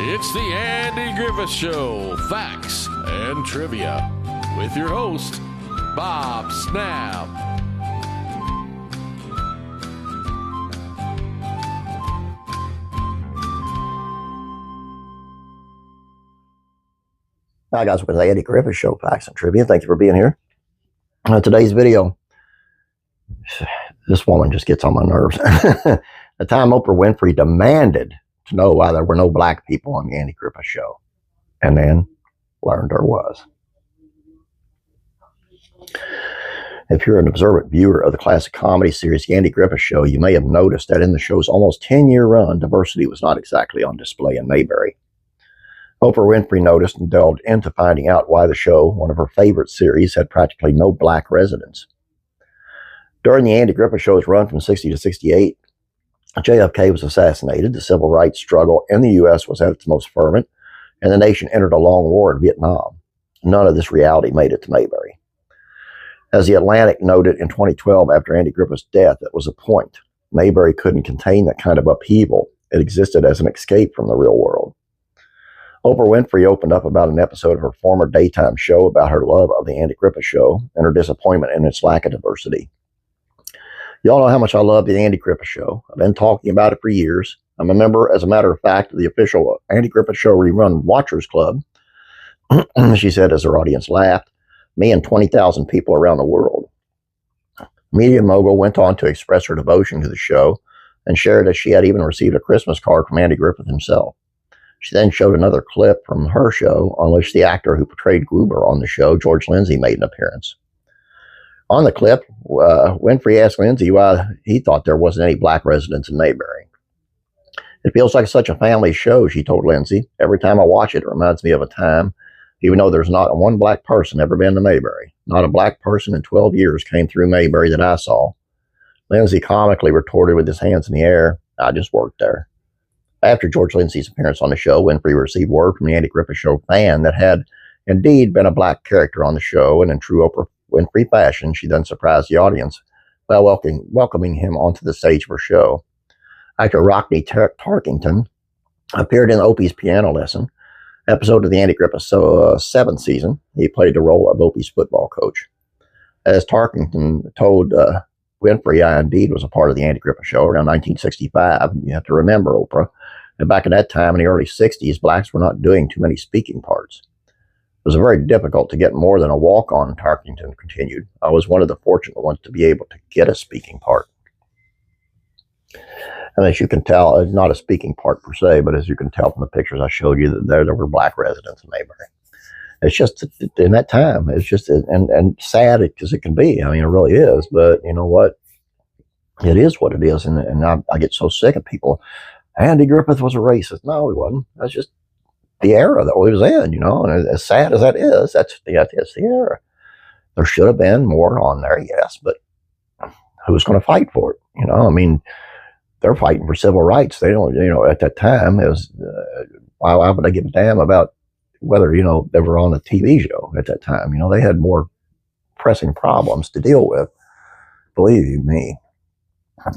It's the Andy Griffith Show, Facts and Trivia, with your host, Bob Snap. Hi guys, welcome to the Andy Griffith Show, Facts and Trivia. Thank you for being here. Today's video, this woman just gets on my nerves. The time Oprah Winfrey demanded to know why there were no black people on the Andy Griffith Show, and then learned there was. If you're an observant viewer of the classic comedy series, The Andy Griffith Show, you may have noticed that in the show's almost 10-year run, diversity was not exactly on display in Mayberry. Oprah Winfrey noticed and delved into finding out why the show, one of her favorite series, had practically no black residents. During the Andy Griffith Show's run from 60 to 68, JFK was assassinated, the civil rights struggle in the U.S. was at its most fervent, and the nation entered a long war in Vietnam. None of this reality made it to Mayberry. As The Atlantic noted in 2012 after Andy Griffith's death, it was a point. Mayberry couldn't contain that kind of upheaval. It existed as an escape from the real world. Oprah Winfrey opened up about an episode of her former daytime show about her love of the Andy Griffith Show and her disappointment in its lack of diversity. Y'all know how much I love the Andy Griffith Show. I've been talking about it for years. I'm a member, as a matter of fact, of the official Andy Griffith Show Rerun Watchers Club. She said as her audience laughed, me and 20,000 people around the world. Media mogul went on to express her devotion to the show and shared that she had even received a Christmas card from Andy Griffith himself. She then showed another clip from her show on which the actor who portrayed Goober on the show, George Lindsay, made an appearance. On the clip, Winfrey asked Lindsay why he thought there wasn't any black residents in Mayberry. It feels like such a family show, she told Lindsay. Every time I watch it, it reminds me of a time, even though there's not one black person ever been to Mayberry. Not a black person in 12 years came through Mayberry that I saw. Lindsay comically retorted with his hands in the air, I just worked there. After George Lindsay's appearance on the show, Winfrey received word from the Andy Griffith Show fan that had indeed been a black character on the show, and in true Oprah Winfrey fashion, she then surprised the audience by welcoming him onto the stage of her show. Actor Rockne Tarkington appeared in Opie's Piano Lesson, episode of the Andy Griffith Show 7th season. He played the role of Opie's football coach. As Tarkington told Winfrey, I indeed was a part of the Andy Griffith Show around 1965. You have to remember, Oprah, that back in that time, in the early 60s, blacks were not doing too many speaking parts. It was very difficult to get more than a walk-on, Tarkington continued. I was one of the fortunate ones to be able to get a speaking part. And as you can tell, it's not a speaking part per se, but as you can tell from the pictures I showed you, that there were black residents in Mayberry. It's just, in that time, it's just, and sad as it can be. I mean, it really is, but you know what? It is what it is, and I get so sick of people. Andy Griffith was a racist. No, he wasn't. That's just the era that we was in, you know, and as sad as that is, that's the era. There should have been more on there, yes, but who's going to fight for it? You know, I mean, they're fighting for civil rights. They don't, you know, at that time, it was, why would they give a damn about whether, you know, they were on a TV show at that time? You know, they had more pressing problems to deal with, believe you me.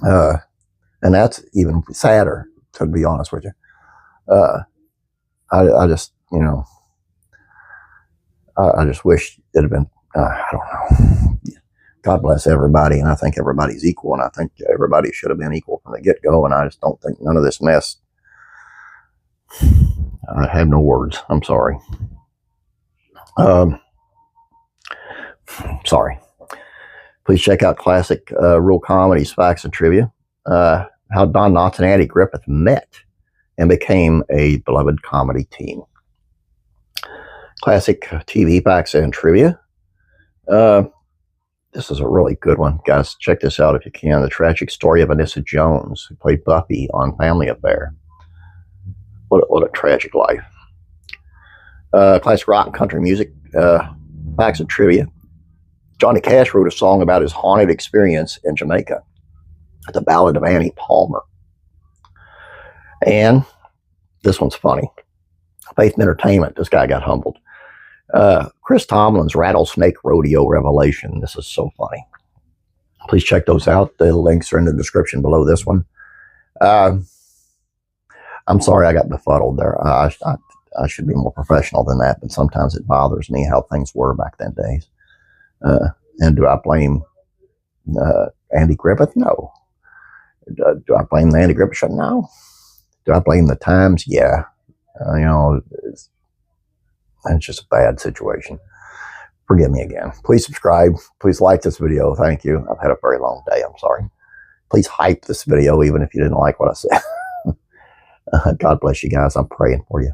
And that's even sadder, to be honest with you. I just, you know, I just wish it had been, I don't know. God bless everybody, and I think everybody's equal, and I think everybody should have been equal from the get-go, and I just don't think none of this mess. I have no words. I'm sorry. Sorry. Please check out classic real comedies, facts, and trivia. How Don Knotts and Andy Griffith met and became a beloved comedy team. Classic TV facts and trivia. This is a really good one. Guys, check this out if you can. The tragic story of Anissa Jones, who played Buffy on Family Affair. What a tragic life. Classic rock and country music. Facts and trivia. Johnny Cash wrote a song about his haunted experience in Jamaica. The Ballad of Annie Palmer. And this one's funny. Faith and Entertainment. This guy got humbled. Chris Tomlin's Rattlesnake Rodeo revelation. This is so funny. Please check those out. The links are in the description below this one. I'm sorry I got befuddled there. I should be more professional than that, but sometimes it bothers me how things were back then days. And do I blame Andy Griffith? No. Do I blame the Andy Griffith show? No. Do I blame the times? Yeah. It's just a bad situation. Forgive me again. Please subscribe. Please like this video. Thank you. I've had a very long day. I'm sorry. Please hype this video even if you didn't like what I said. God bless you guys. I'm praying for you.